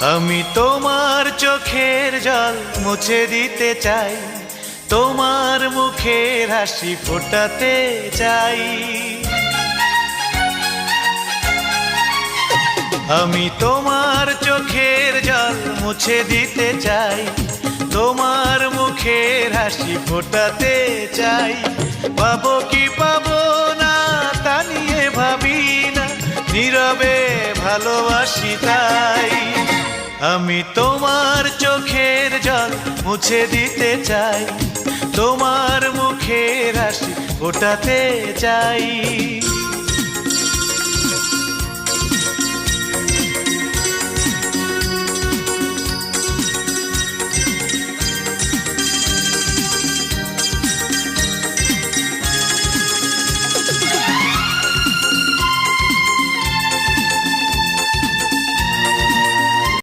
আমি তোমার চোখের জল মুছে দিতে চাই, তোমার মুখের হাসি ফোটাতে চাই। আমি তোমার চোখের জল মুছে দিতে চাই, তোমার মুখের হাসি ফোটাতে চাই। পাবো কি পাবো না তা নিয়ে ভাবি না, নীরবে ভালোবাসি তাই। আমি তোমার চোখের জল মুছে দিতে চাই, তোমার মুখের হাসি ফোটাতে চাই।